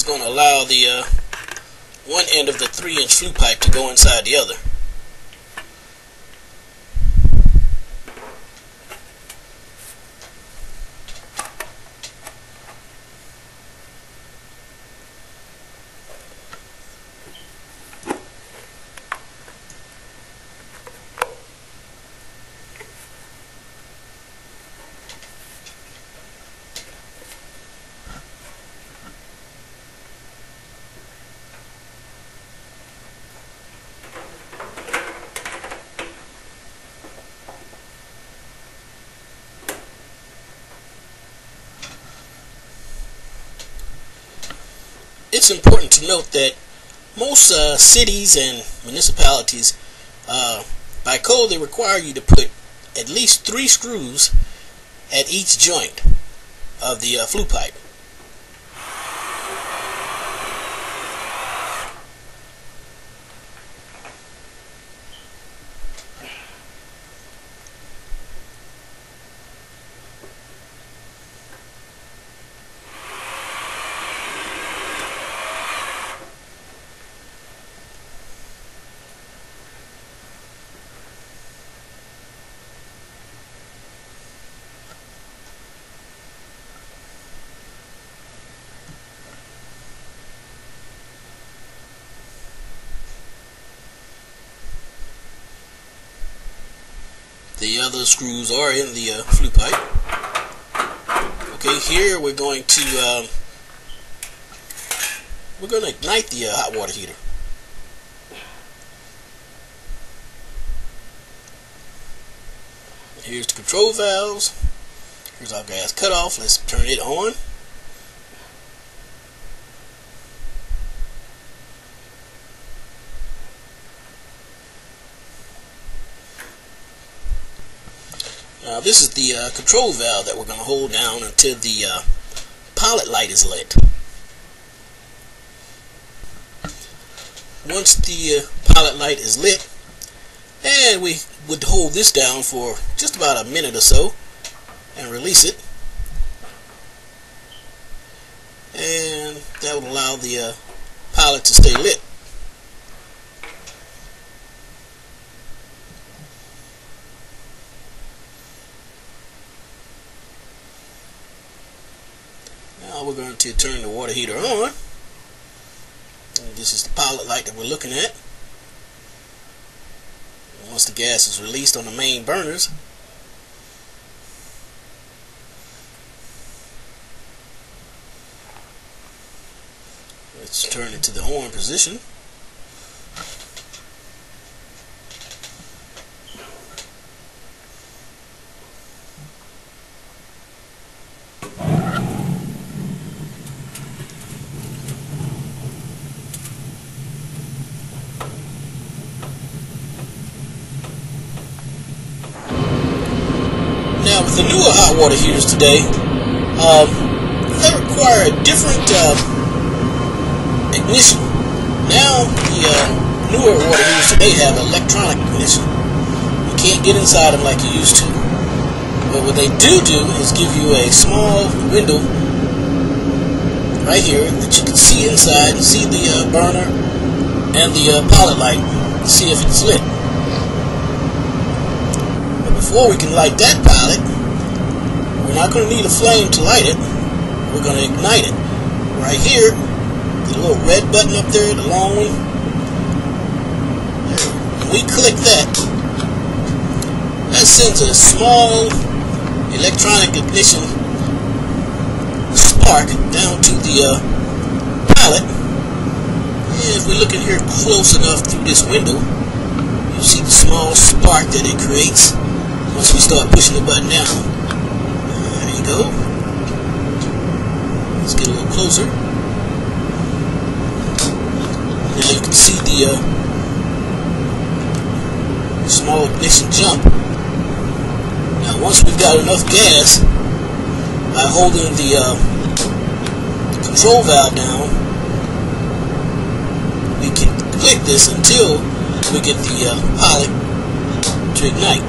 going to allow the one end of the 3-inch flue pipe to go inside the other. It's important to note that most cities and municipalities, by code, they require you to put at least 3 screws at each joint of the flue pipe. The other screws are in the flue pipe. Okay, here we're going to ignite the hot water heater. Here's the control valves. Here's our gas cutoff. Let's turn it on. Now this is the control valve that we're going to hold down until the pilot light is lit. Once the pilot light is lit, and we would hold this down for just about a minute or so and release it, and that will allow the pilot to stay lit. Now we're going to turn the water heater on. And this is the pilot light that we're looking at. And once the gas is released on the main burners, let's turn it to the on position. Now, with the newer hot water heaters today, they require a different ignition. Now, the newer water heaters today have electronic ignition. You can't get inside them like you used to. But what they do is give you a small window right here that you can see inside and see the burner and the pilot light to see if it's lit. Before we can light that pilot, we're not going to need a flame to light it. We're going to ignite it. Right here, the little red button up there, the long one. When we click that, that sends a small electronic ignition spark down to the pilot. And if we look in here close enough through this window, you see the small spark that it creates once we start pushing the button down. There you go. Let's get a little closer. Now you can see the small ignition jump. Now once we've got enough gas, by holding the control valve down, we can click this until we get the pilot to ignite.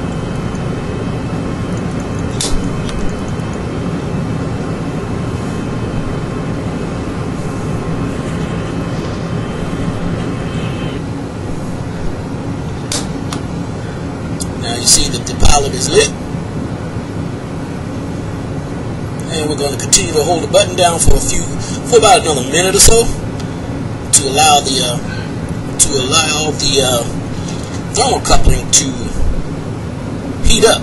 Now you see that the pilot is lit. And we're going to continue to hold the button down for about another minute or so to allow the thermocoupling to heat up.